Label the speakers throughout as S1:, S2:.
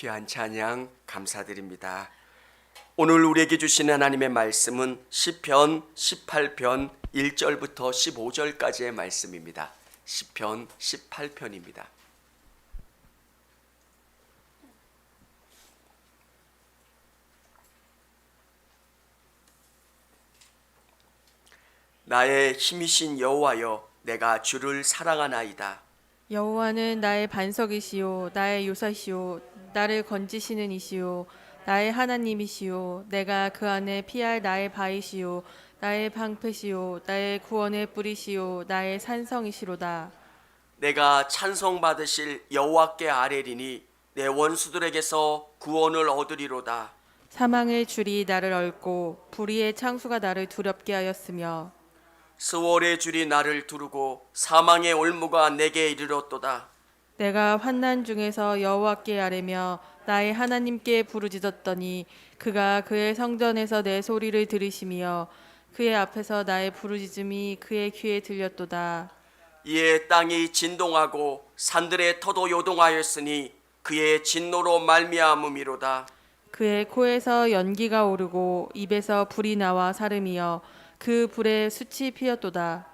S1: 귀한 찬양 감사드립니다. 오늘 우리에게 주신 하나님의 말씀은 시편 18편 1절부터 15절까지의 말씀입니다. 시편 18편입니다. 나의 힘이신 여호와여, 내가 주를 사랑하나이다.
S2: 여호와는 나의 반석이시요 나의 요사시요 나를 건지시는 이시요 나의 하나님이시요 내가 그 안에 피할 나의 바위시요 나의 방패시요 나의 구원의 뿌리시요 나의 산성이시로다.
S1: 내가 찬송받으실 여호와께 아뢰리니 내 원수들에게서 구원을 얻으리로다.
S2: 사망의 줄이 나를 얽고 불의의 창수가 나를 두렵게 하였으며
S1: 스월의 줄이 나를 두르고 사망의 올무가 내게 이르렀도다.
S2: 내가 환난 중에서 여호와께 아뢰며 나의 하나님께 부르짖었더니 그가 그의 성전에서 내 소리를 들으시며 그의 앞에서 나의 부르짖음이 그의 귀에 들렸도다.
S1: 이에 땅이 진동하고 산들의 터도 요동하였으니 그의 진노로 말미암음이로다.
S2: 그의 코에서 연기가 오르고 입에서 불이 나와 사름이여 그 불에 숯이 피었도다.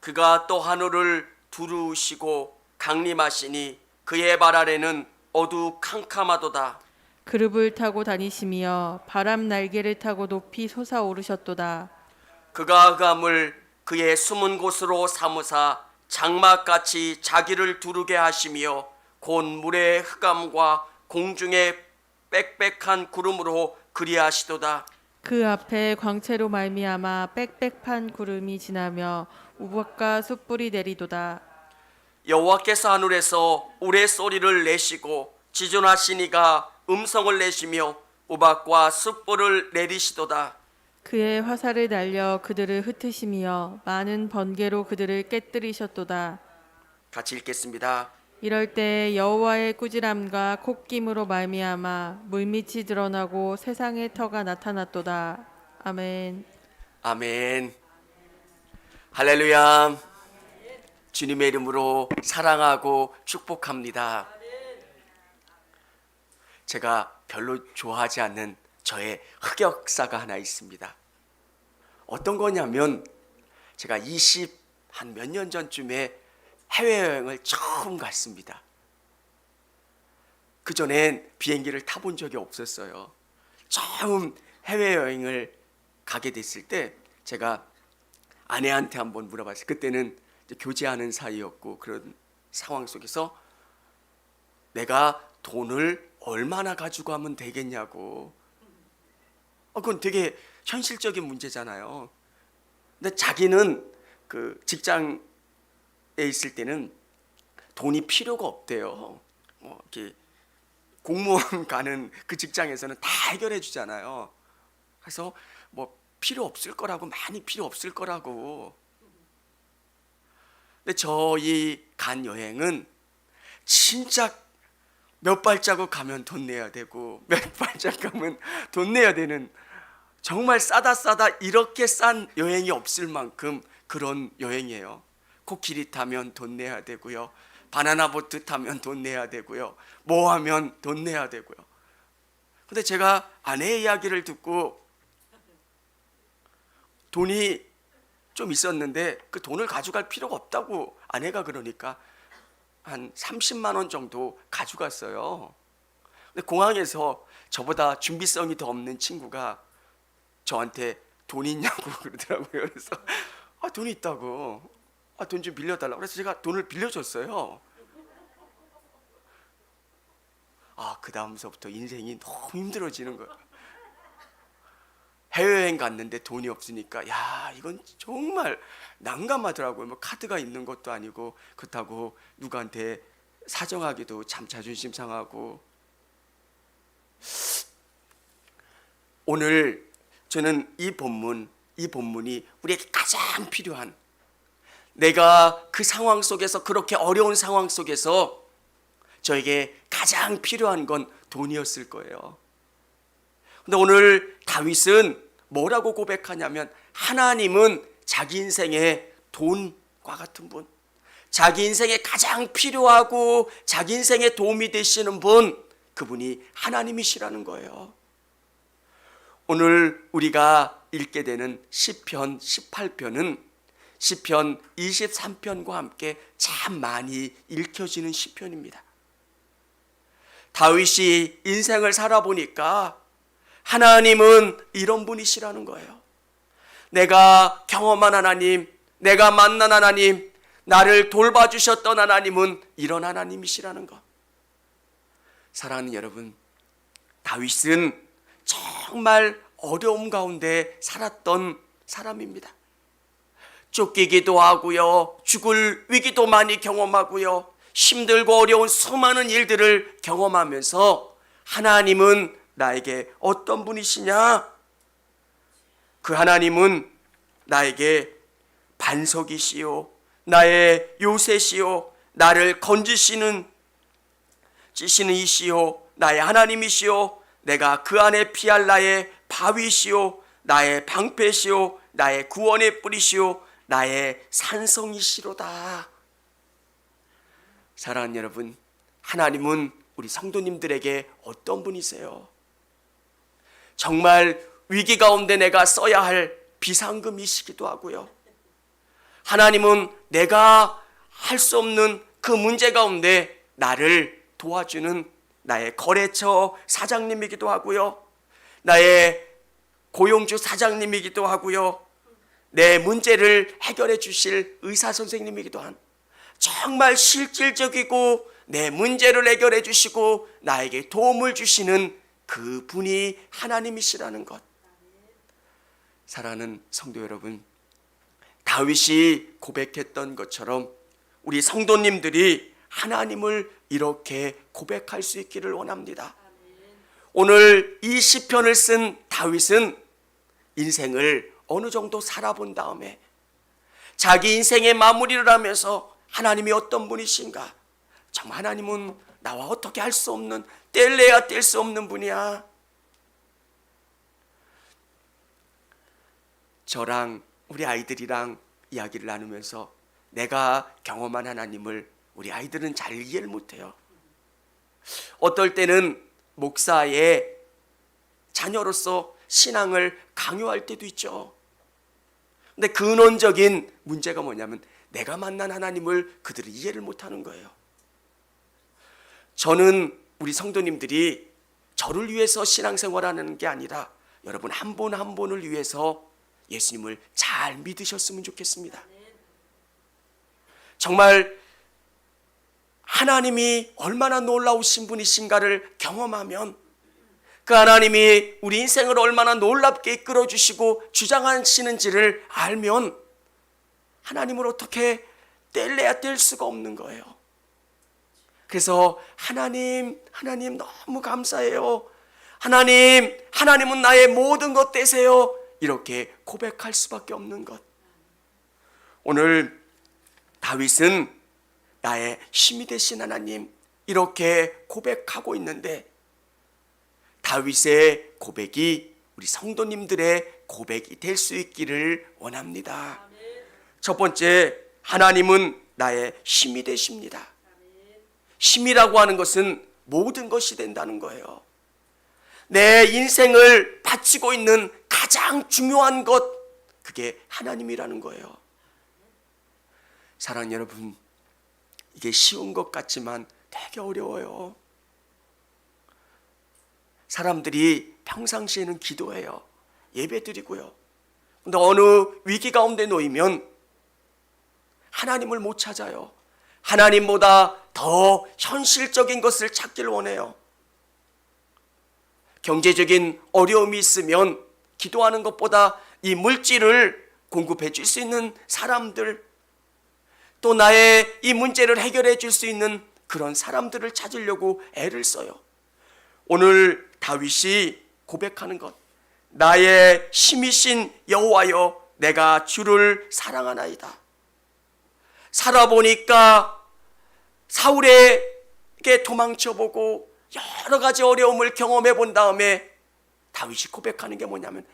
S1: 그가 또 하늘을 두루우시고 강림하시니 그의 발 아래는 어두캄캄하도다.
S2: 그룹을 타고 다니시며 바람 날개를 타고 높이 솟아오르셨도다.
S1: 그가 흑암을 그의 숨은 곳으로 삼으사 장막같이 자기를 두르게 하시며 곧 물의 흑암과 공중의 빽빽한 구름으로 그리하시도다.
S2: 그 앞에 광채로 말미암아 빽빽한 구름이 지나며 우박과 숯불이 내리도다.
S1: 여호와께서 하늘에서 우레소리를 내시고 지존하시니가 음성을 내시며 우박과 숯불을 내리시도다.
S2: 그의 화살을 날려 그들을 흩으시며 많은 번개로 그들을 깨뜨리셨도다.
S1: 같이 읽겠습니다.
S2: 이럴 때 여호와의 꾸지람과 콧김으로 말미암아 물밑이 드러나고 세상의 터가 나타났도다. 아멘.
S1: 아멘. 할렐루야. 주님의 이름으로 사랑하고 축복합니다. 제가 별로 좋아하지 않는 저의 흑역사가 하나 있습니다. 어떤 거냐면 제가 20한 몇 년 전쯤에 해외여행을 처음 갔습니다. 그전엔 비행기를 타본 적이 없었어요. 처음 해외여행을 가게 됐을 때 제가 아내한테 한번 물어봤어요. 그때는 이제 교제하는 사이였고 그런 상황 속에서 내가 돈을 얼마나 가지고 가면 되겠냐고. 그건 되게 현실적인 문제잖아요. 근데 자기는 그 직장에 있을 때는 돈이 필요가 없대요. 이렇게 공무원 가는 그 직장에서는 다 해결해 주잖아요. 그래서 뭐 필요 없을 거라고, 많이 필요 없을 거라고. 근데 저희 간 여행은 진짜 몇 발자국 가면 돈 내야 되고 몇 발자국 가면 돈 내야 되는, 정말 싸다 이렇게 싼 여행이 없을 만큼 그런 여행이에요. 코끼리 타면 돈 내야 되고요, 바나나 보트 타면 돈 내야 되고요, 뭐 하면 돈 내야 되고요. 근데 제가 아내의 이야기를 듣고 돈이 좀 있었는데 그 돈을 가져갈 필요가 없다고 아내가 그러니까 한 30만 원 정도 가져갔어요. 근데 공항에서 저보다 준비성이 더 없는 친구가 저한테 돈 있냐고 그러더라고요. 그래서 돈이 있다고, 돈 좀 빌려달라고. 그래서 제가 돈을 빌려줬어요. 그 다음서부터 인생이 너무 힘들어지는 거예요. 해외여행 갔는데 돈이 없으니까 이건 정말 난감하더라고요. 뭐 카드가 있는 것도 아니고, 그렇다고 누구한테 사정하기도 참 자존심 상하고. 오늘 저는 이 본문이 우리에게 가장 필요한, 내가 그 상황 속에서, 그렇게 어려운 상황 속에서 저에게 가장 필요한 건 돈이었을 거예요. 근데 오늘 다윗은 뭐라고 고백하냐면, 하나님은 자기 인생의 돈과 같은 분, 자기 인생에 가장 필요하고 자기 인생에 도움이 되시는 분, 그분이 하나님이시라는 거예요. 오늘 우리가 읽게 되는 시편 18편은 시편 23편과 함께 참 많이 읽혀지는 시편입니다. 다윗이 인생을 살아보니까 하나님은 이런 분이시라는 거예요. 내가 경험한 하나님, 내가 만난 하나님, 나를 돌봐주셨던 하나님은 이런 하나님이시라는 것. 사랑하는 여러분, 다윗은 정말 어려움 가운데 살았던 사람입니다. 쫓기기도 하고요, 죽을 위기도 많이 경험하고요, 힘들고 어려운 수많은 일들을 경험하면서 하나님은 나에게 어떤 분이시냐? 그 하나님은 나에게 반석이시요, 나의 요새시요, 나를 건지시는 이시요, 나의 하나님이시요, 내가 그 안에 피할 나의 바위시요, 나의 방패시요, 나의 구원의 뿌리시요, 나의 산성이시로다. 사랑하는 여러분, 하나님은 우리 성도님들에게 어떤 분이세요? 정말 위기 가운데 내가 써야 할 비상금이시기도 하고요, 하나님은 내가 할 수 없는 그 문제 가운데 나를 도와주는 나의 거래처 사장님이기도 하고요, 나의 고용주 사장님이기도 하고요, 내 문제를 해결해 주실 의사 선생님이기도 한 정말 실질적이고 내 문제를 해결해 주시고 나에게 도움을 주시는 그 분이 하나님이시라는 것. 사랑하는 성도 여러분, 다윗이 고백했던 것처럼 우리 성도님들이 하나님을 이렇게 고백할 수 있기를 원합니다. 오늘 이 시편을 쓴 다윗은 인생을 어느 정도 살아본 다음에 자기 인생의 마무리를 하면서 하나님이 어떤 분이신가, 정말 하나님은 나와 어떻게 할 수 없는, 뗄래야 뗄 수 없는 분이야. 저랑 우리 아이들이랑 이야기를 나누면서 내가 경험한 하나님을 우리 아이들은 잘 이해를 못해요. 어떨 때는 목사의 자녀로서 신앙을 강요할 때도 있죠. 근데 근원적인 문제가 뭐냐면 내가 만난 하나님을 그들이 이해를 못하는 거예요. 저는 우리 성도님들이 저를 위해서 신앙생활하는 게 아니라 여러분 한 분 한 분을 위해서 예수님을 잘 믿으셨으면 좋겠습니다. 정말 하나님이 얼마나 놀라우신 분이신가를 경험하면 그 하나님이 우리 인생을 얼마나 놀랍게 이끌어주시고 주장하시는지를 알면 하나님을 어떻게 뗄래야 뗄 수가 없는 거예요. 그래서 하나님 너무 감사해요. 하나님은 나의 모든 것 되세요. 이렇게 고백할 수밖에 없는 것. 오늘 다윗은 나의 힘이 되신 하나님 이렇게 고백하고 있는데 다윗의 고백이 우리 성도님들의 고백이 될 수 있기를 원합니다. 첫 번째, 하나님은 나의 힘이 되십니다. 힘이라고 하는 것은 모든 것이 된다는 거예요. 내 인생을 바치고 있는 가장 중요한 것, 그게 하나님이라는 거예요. 사랑하는 여러분, 이게 쉬운 것 같지만 되게 어려워요. 사람들이 평상시에는 기도해요. 예배 드리고요. 근데 어느 위기 가운데 놓이면 하나님을 못 찾아요. 하나님보다 더 현실적인 것을 찾기를 원해요. 경제적인 어려움이 있으면 기도하는 것보다 이 물질을 공급해 줄 수 있는 사람들, 또 나의 이 문제를 해결해 줄 수 있는 그런 사람들을 찾으려고 애를 써요. 오늘 다윗이 고백하는 것, 나의 힘이신 여호와여, 내가 주를 사랑하나이다. 살아보니까 사울에게 도망쳐보고 여러 가지 어려움을 경험해 본 다음에 다윗이 고백하는 게 뭐냐면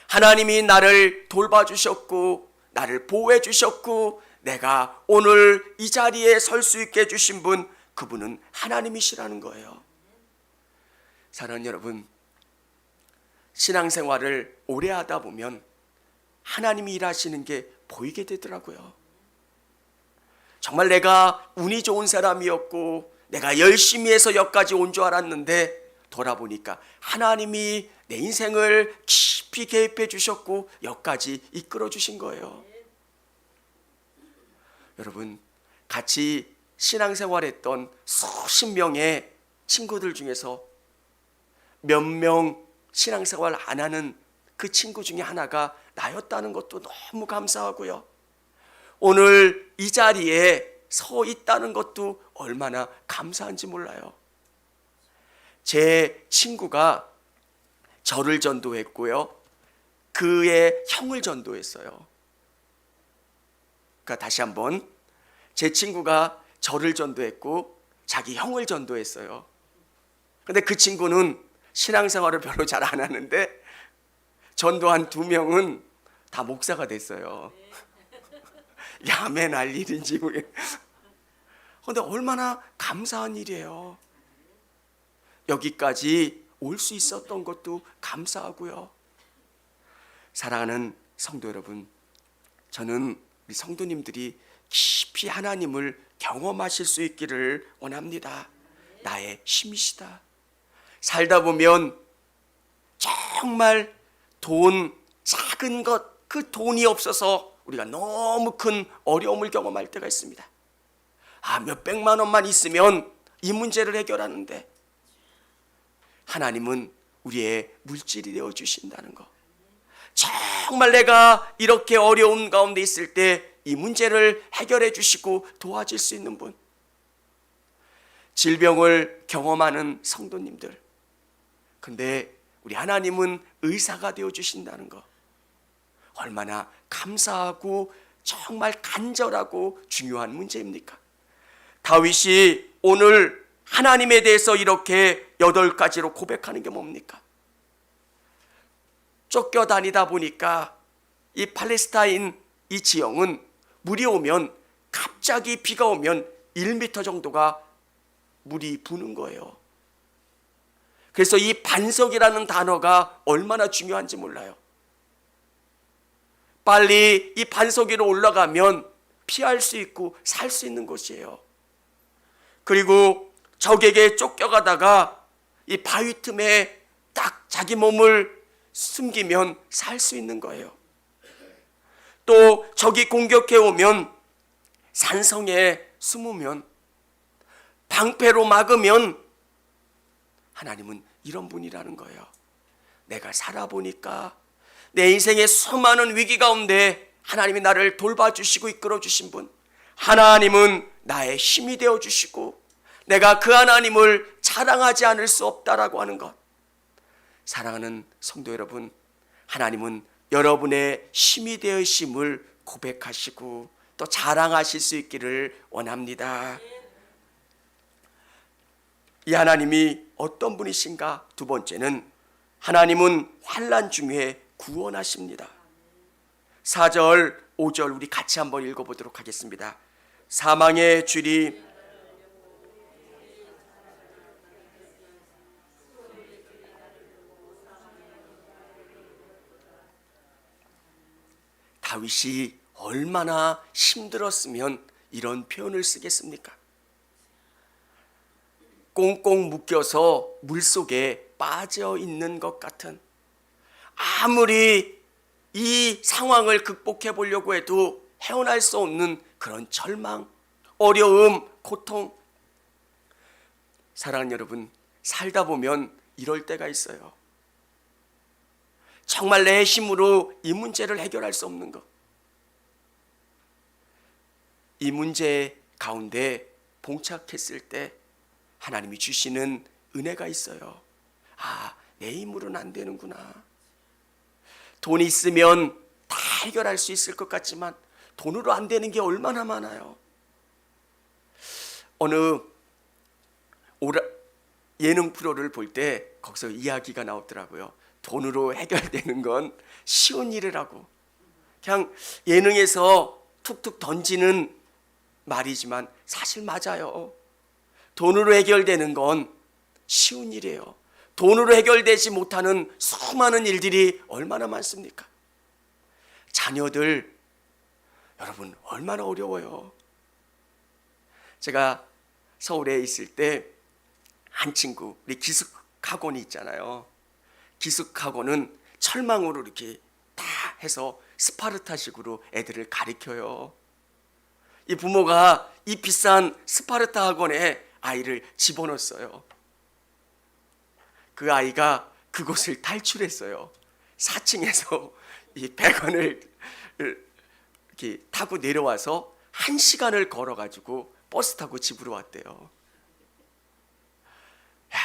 S1: 하나님이 나를 돌봐주셨고 나를 보호해 주셨고 내가 오늘 이 자리에 설 수 있게 해주신 분, 그분은 하나님이시라는 거예요. 사랑하는 여러분, 신앙생활을 오래 하다 보면 하나님이 일하시는 게 보이게 되더라고요. 정말 내가 운이 좋은 사람이었고 내가 열심히 해서 여기까지 온 줄 알았는데 돌아보니까 하나님이 내 인생을 깊이 개입해 주셨고 여기까지 이끌어 주신 거예요. 여러분, 같이 신앙생활했던 수십 명의 친구들 중에서 몇 명 신앙생활 안 하는 그 친구 중에 하나가 나였다는 것도 너무 감사하고요. 오늘 이 자리에 서 있다는 것도 얼마나 감사한지 몰라요. 제 친구가 저를 전도했고요. 그의 형을 전도했어요. 그러니까 다시 한번, 제 친구가 저를 전도했고 자기 형을 전도했어요. 근데 그 친구는 신앙생활을 별로 잘 안 하는데 전도한 2명은 다 목사가 됐어요. 야매 날 일인지 근데 얼마나 감사한 일이에요. 여기까지 올 수 있었던 것도 감사하고요. 사랑하는 성도 여러분, 저는 우리 성도님들이 깊이 하나님을 경험하실 수 있기를 원합니다. 나의 힘이시다. 살다 보면 정말 작은 것, 그 돈이 없어서 우리가 너무 큰 어려움을 경험할 때가 있습니다. 몇백만 원만 있으면 이 문제를 해결하는데 하나님은 우리의 물질이 되어 주신다는 거. 정말 내가 이렇게 어려움 가운데 있을 때 이 문제를 해결해 주시고 도와줄 수 있는 분, 질병을 경험하는 성도님들, 근데 우리 하나님은 의사가 되어 주신다는 거, 얼마나 감사하고 정말 간절하고 중요한 문제입니까? 다윗이 오늘 하나님에 대해서 이렇게 8가지로 고백하는 게 뭡니까? 쫓겨다니다 보니까 이 팔레스타인 이 지형은 물이 오면, 갑자기 비가 오면 1m 정도가 물이 부는 거예요. 그래서 이 반석이라는 단어가 얼마나 중요한지 몰라요. 빨리 이 반석 위로 올라가면 피할 수 있고 살 수 있는 곳이에요. 그리고 적에게 쫓겨가다가 이 바위 틈에 딱 자기 몸을 숨기면 살 수 있는 거예요. 또 적이 공격해 오면 산성에 숨으면, 방패로 막으면, 하나님은 이런 분이라는 거예요. 내가 살아보니까 내 인생의 수많은 위기 가운데 하나님이 나를 돌봐주시고 이끌어주신 분, 하나님은 나의 힘이 되어주시고 내가 그 하나님을 자랑하지 않을 수 없다라고 하는 것. 사랑하는 성도 여러분, 하나님은 여러분의 힘이 되으심을 고백하시고 또 자랑하실 수 있기를 원합니다. 이 하나님이 어떤 분이신가? 2번째는 하나님은 환난 중에 구원하십니다. 4절, 5절 우리 같이 한번 읽어보도록 하겠습니다. 사망의 줄이 다윗이 얼마나 힘들었으면 이런 표현을 쓰겠습니까? 꽁꽁 묶여서 물속에 빠져 있는 것 같은, 아무리 이 상황을 극복해 보려고 해도 헤어날 수 없는 그런 절망, 어려움, 고통. 사랑하는 여러분, 살다 보면 이럴 때가 있어요. 정말 내 힘으로 이 문제를 해결할 수 없는 것. 이 문제 가운데 봉착했을 때 하나님이 주시는 은혜가 있어요. 내 힘으로는 안 되는구나. 돈이 있으면 다 해결할 수 있을 것 같지만 돈으로 안 되는 게 얼마나 많아요. 어느 예능 프로를 볼 때 거기서 이야기가 나오더라고요. 돈으로 해결되는 건 쉬운 일이라고. 그냥 예능에서 툭툭 던지는 말이지만 사실 맞아요. 돈으로 해결되는 건 쉬운 일이에요. 돈으로 해결되지 못하는 수많은 일들이 얼마나 많습니까? 자녀들, 여러분 얼마나 어려워요. 제가 서울에 있을 때 한 친구, 우리 기숙학원이 있잖아요. 기숙학원은 철망으로 이렇게 다 해서 스파르타식으로 애들을 가르쳐요. 이 부모가 이 비싼 스파르타 학원에 아이를 집어넣었어요. 그 아이가 그곳을 탈출했어요. 4층에서 이 배관을 이렇게 타고 내려와서 1시간을 걸어가지고 버스 타고 집으로 왔대요. 야,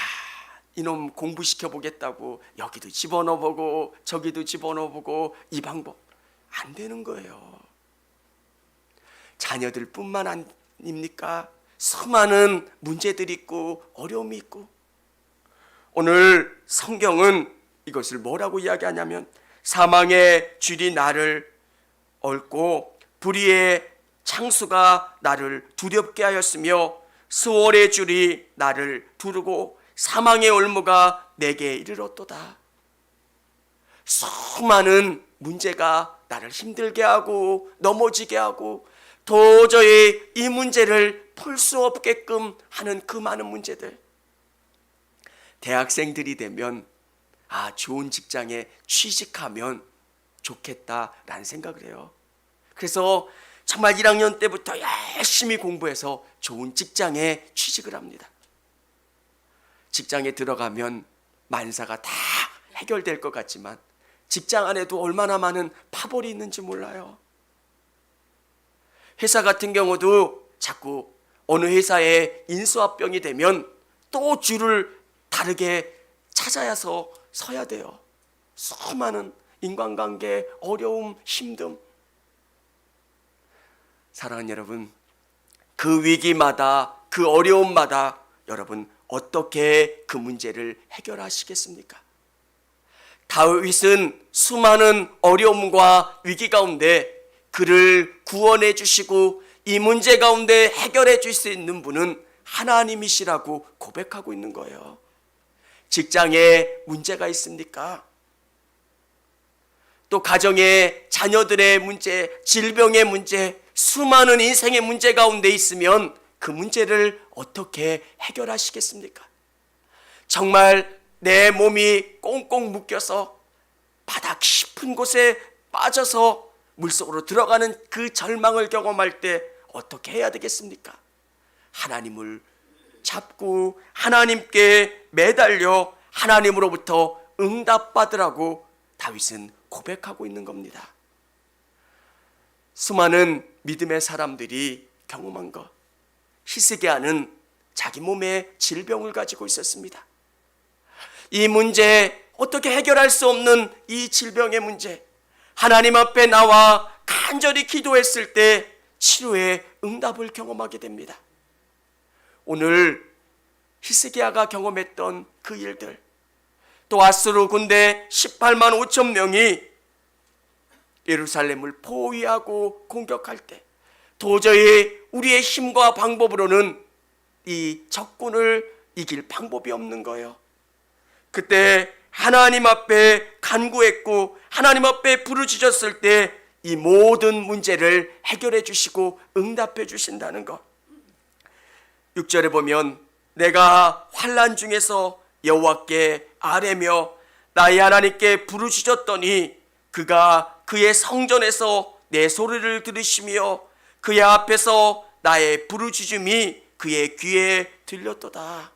S1: 이놈 공부시켜 보겠다고 여기도 집어넣어보고 저기도 집어넣어보고 이 방법 안 되는 거예요. 자녀들 뿐만 아닙니까? 수많은 문제들이 있고 어려움이 있고, 오늘 성경은 이것을 뭐라고 이야기하냐면 사망의 줄이 나를 얽고 불의의 창수가 나를 두렵게 하였으며 수월의 줄이 나를 두르고 사망의 올무가 내게 이르렀도다. 수많은 문제가 나를 힘들게 하고 넘어지게 하고 도저히 이 문제를 풀 수 없게끔 하는 그 많은 문제들. 대학생들이 되면 좋은 직장에 취직하면 좋겠다라는 생각을 해요. 그래서 정말 1학년 때부터 열심히 공부해서 좋은 직장에 취직을 합니다. 직장에 들어가면 만사가 다 해결될 것 같지만 직장 안에도 얼마나 많은 파벌이 있는지 몰라요. 회사 같은 경우도 자꾸 어느 회사에 인수합병이 되면 또 줄을 다르게 찾아서 서야 돼요. 수많은 인간관계, 어려움, 힘듦. 사랑하는 여러분, 그 위기마다, 그 어려움마다 여러분 어떻게 그 문제를 해결하시겠습니까? 다윗은 수많은 어려움과 위기 가운데 그를 구원해 주시고 이 문제 가운데 해결해 줄 수 있는 분은 하나님이시라고 고백하고 있는 거예요. 직장에 문제가 있습니까? 또 가정에 자녀들의 문제, 질병의 문제, 수많은 인생의 문제 가운데 있으면 그 문제를 어떻게 해결하시겠습니까? 정말 내 몸이 꽁꽁 묶여서 바다 깊은 곳에 빠져서 물속으로 들어가는 그 절망을 경험할 때 어떻게 해야 되겠습니까? 하나님을 잡고 하나님께 매달려 하나님으로부터 응답받으라고 다윗은 고백하고 있는 겁니다. 수많은 믿음의 사람들이 경험한 것, 히스기야는 자기 몸에 질병을 가지고 있었습니다. 이 문제, 어떻게 해결할 수 없는 이 질병의 문제, 하나님 앞에 나와 간절히 기도했을 때 치료의 응답을 경험하게 됩니다. 오늘 히스기야가 경험했던 그 일들, 또 아수르 군대 18만 5천 명이 예루살렘을 포위하고 공격할 때 도저히 우리의 힘과 방법으로는 이 적군을 이길 방법이 없는 거예요. 그때 하나님 앞에 간구했고 하나님 앞에 부르짖었을 때 이 모든 문제를 해결해 주시고 응답해 주신다는 것. 6절에 보면 내가 환난 중에서 여호와께 아뢰며 나의 하나님께 부르짖었더니 그가 그의 성전에서 내 소리를 들으시며 그의 앞에서 나의 부르짖음이 그의 귀에 들렸도다.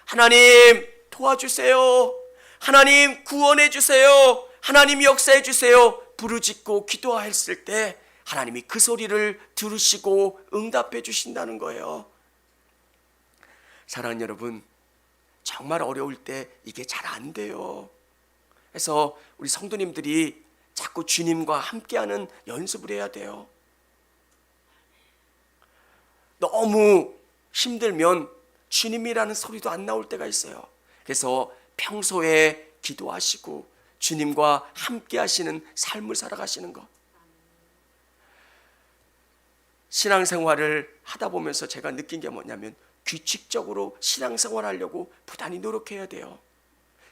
S1: 하나님 도와주세요. 하나님 구원해 주세요. 하나님 역사해 주세요. 부르짖고 기도했을 때 하나님이 그 소리를 들으시고 응답해 주신다는 거예요. 사랑하는 여러분, 정말 어려울 때 이게 잘 안 돼요. 그래서 우리 성도님들이 자꾸 주님과 함께하는 연습을 해야 돼요. 너무 힘들면 주님이라는 소리도 안 나올 때가 있어요. 그래서 평소에 기도하시고 주님과 함께 하시는 삶을 살아가시는 것. 신앙생활을 하다 보면서 제가 느낀 게 뭐냐면 규칙적으로 신앙생활 하려고 부단히 노력해야 돼요.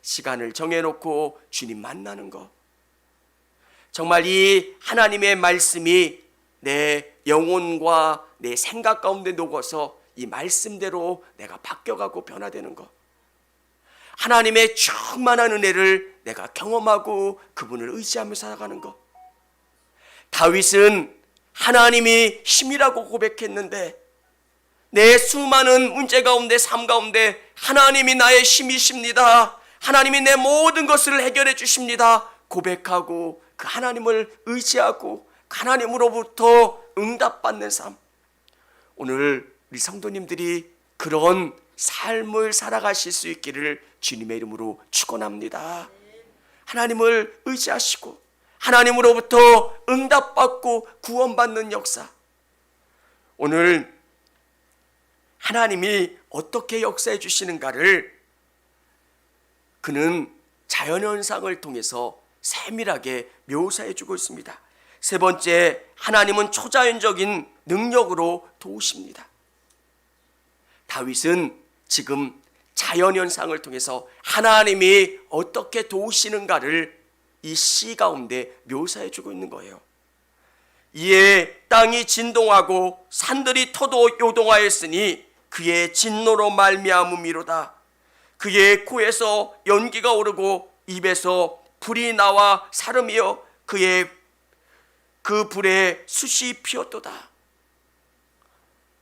S1: 시간을 정해놓고 주님 만나는 거. 정말 이 하나님의 말씀이 내 영혼과 내 생각 가운데 녹아서 이 말씀대로 내가 바뀌어가고 변화되는 거. 하나님의 충만한 은혜를 내가 경험하고 그분을 의지하며 살아가는 것. 다윗은 하나님이 힘이라고 고백했는데 내 수많은 문제 가운데 삶 가운데 하나님이 나의 힘이십니다. 하나님이 내 모든 것을 해결해 주십니다. 고백하고 그 하나님을 의지하고 하나님으로부터 응답받는 삶. 오늘 우리 성도님들이 그런 삶을 살아가실 수 있기를 주님의 이름으로 축원합니다. 하나님을 의지하시고 하나님으로부터 응답받고 구원받는 역사. 오늘 하나님이 어떻게 역사해 주시는가를 그는 자연현상을 통해서 세밀하게 묘사해 주고 있습니다. 세 번째, 하나님은 초자연적인 능력으로 도우십니다. 다윗은 지금 자연현상을 통해서 하나님이 어떻게 도우시는가를 이 시 가운데 묘사해 주고 있는 거예요. 이에 땅이 진동하고 산들이 터도 요동하였으니 그의 진노로 말미암음이로다. 그의 코에서 연기가 오르고 입에서 불이 나와 사름이여 그의 그 불에 숯이 피었도다.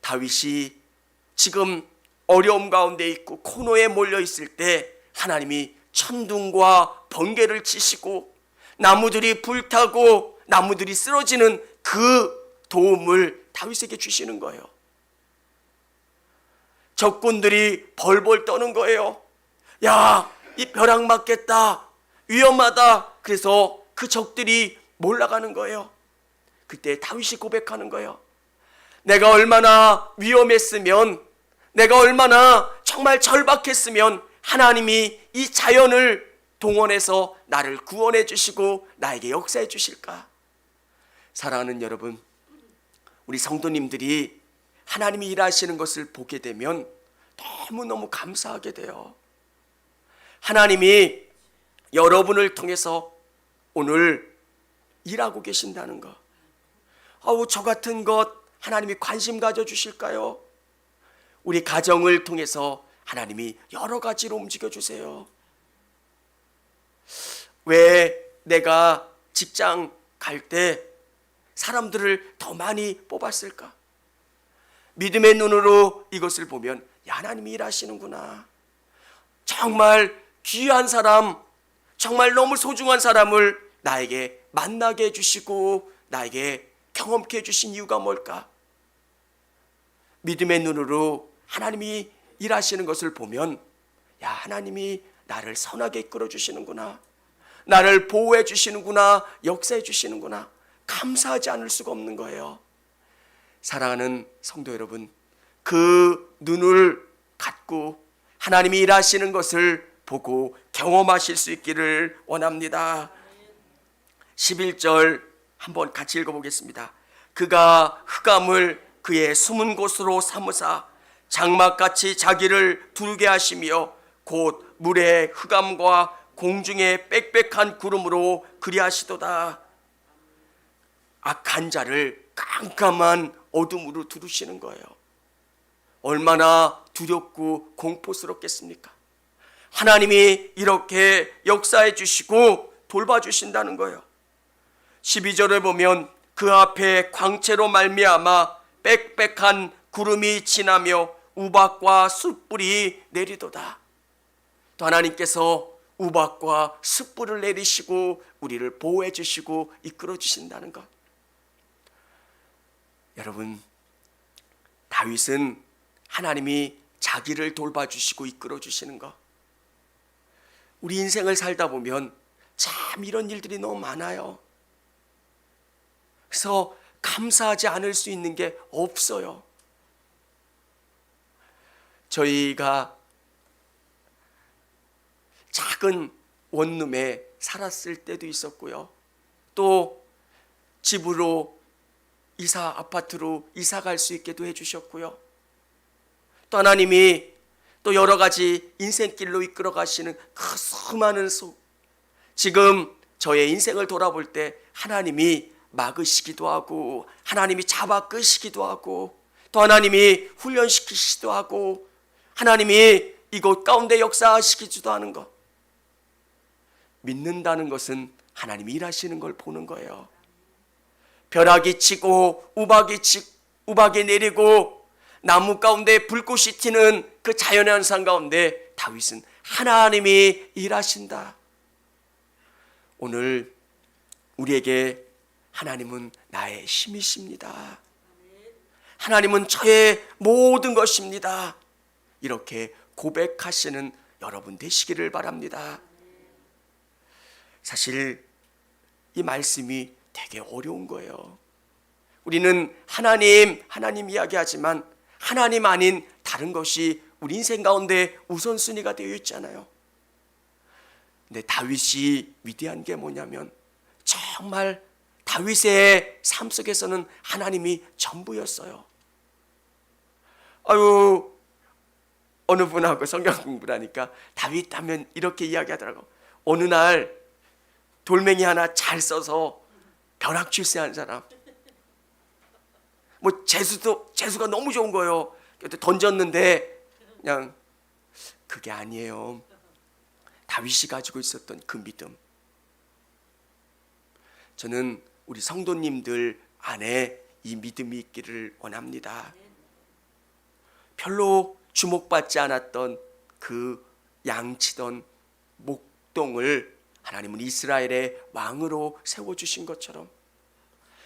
S1: 다윗이 지금 어려움 가운데 있고 코너에 몰려 있을 때 하나님이 천둥과 번개를 치시고 나무들이 불타고 나무들이 쓰러지는 그 도움을 다윗에게 주시는 거예요. 적군들이 벌벌 떠는 거예요. 야, 이 벼락 맞겠다, 위험하다. 그래서 그 적들이 몰아가는 거예요. 그때 다윗이 고백하는 거예요. 내가 얼마나 위험했으면, 내가 얼마나 정말 절박했으면 하나님이 이 자연을 동원해서 나를 구원해 주시고 나에게 역사해 주실까. 사랑하는 여러분, 우리 성도님들이 하나님이 일하시는 것을 보게 되면 너무너무 감사하게 돼요. 하나님이 여러분을 통해서 오늘 일하고 계신다는 것. 저 같은 것 하나님이 관심 가져주실까요? 우리 가정을 통해서 하나님이 여러 가지로 움직여 주세요. 왜 내가 직장 갈 때 사람들을 더 많이 뽑았을까? 믿음의 눈으로 이것을 보면 하나님이 일하시는구나. 정말 귀한 사람, 정말 너무 소중한 사람을 나에게 만나게 해주시고 나에게 경험케 해주신 이유가 뭘까? 믿음의 눈으로 하나님이 일하시는 것을 보면 하나님이 나를 선하게 이끌어 주시는구나, 나를 보호해 주시는구나, 역사해 주시는구나. 감사하지 않을 수가 없는 거예요. 사랑하는 성도 여러분, 그 눈을 갖고 하나님이 일하시는 것을 보고 경험하실 수 있기를 원합니다. 11절 한번 같이 읽어보겠습니다. 그가 흑암을 그의 숨은 곳으로 삼으사 장막같이 자기를 두르게 하시며 곧 물의 흑암과 공중의 빽빽한 구름으로 그리하시도다. 악한 자를 깜깜한 어둠으로 두르시는 거예요. 얼마나 두렵고 공포스럽겠습니까? 하나님이 이렇게 역사해 주시고 돌봐주신다는 거예요. 12절을 보면 그 앞에 광채로 말미암아 빽빽한 구름이 지나며 우박과 숯불이 내리도다. 또 하나님께서 우박과 숯불을 내리시고 우리를 보호해 주시고 이끌어 주신다는 것. 여러분, 다윗은 하나님이 자기를 돌봐주시고 이끌어 주시는 것. 우리 인생을 살다 보면 참 이런 일들이 너무 많아요. 그래서 감사하지 않을 수 있는 게 없어요. 저희가 작은 원룸에 살았을 때도 있었고요. 또 집으로 아파트로 이사 갈 수 있게도 해주셨고요. 또 하나님이 또 여러 가지 인생길로 이끌어 가시는 그 수많은 지금 저의 인생을 돌아볼 때 하나님이 막으시기도 하고 하나님이 잡아 끄시기도 하고 또 하나님이 훈련시키시기도 하고 하나님이 이곳 가운데 역사하시기도 하는 것, 믿는다는 것은 하나님이 일하시는 걸 보는 거예요. 벼락이 치고 우박이 내리고 나무 가운데 불꽃이 튀는 그 자연의 현상 가운데 다윗은 하나님이 일하신다. 오늘 우리에게 하나님은 나의 힘이십니다. 하나님은 저의 모든 것입니다. 이렇게 고백하시는 여러분 되시기를 바랍니다. 사실 이 말씀이 되게 어려운 거예요. 우리는 하나님 이야기하지만 하나님 아닌 다른 것이 우리 인생 가운데 우선순위가 되어 있잖아요. 근데 다윗이 위대한 게 뭐냐면 정말 다윗의 삶 속에서는 하나님이 전부였어요. 어느 분하고 성경 공부를 하니까 다윗 하면 이렇게 이야기하더라고. 어느 날 돌멩이 하나 잘 써서 벼락 출세한 사람. 뭐 재수가 너무 좋은 거예요. 던졌는데 그냥 그게 아니에요. 다윗이 가지고 있었던 그 믿음. 저는 우리 성도님들 안에 이 믿음이 있기를 원합니다. 별로 주목받지 않았던 그 양치던 목동을 하나님은 이스라엘의 왕으로 세워주신 것처럼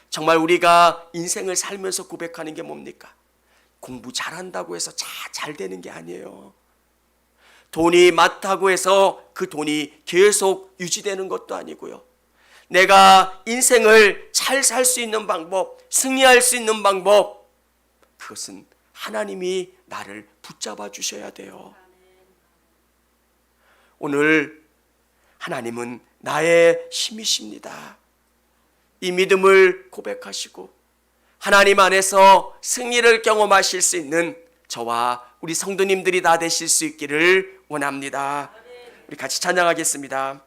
S1: 정말 우리가 인생을 살면서 고백하는 게 뭡니까? 공부 잘한다고 해서 잘 되는 게 아니에요. 돈이 많다고 해서 그 돈이 계속 유지되는 것도 아니고요. 내가 인생을 잘 살 수 있는 방법, 승리할 수 있는 방법, 그것은 하나님이 나를 붙잡아 주셔야 돼요. 오늘 하나님은 나의 힘이십니다. 이 믿음을 고백하시고 하나님 안에서 승리를 경험하실 수 있는 저와 우리 성도님들이 다 되실 수 있기를 원합니다. 우리 같이 찬양하겠습니다.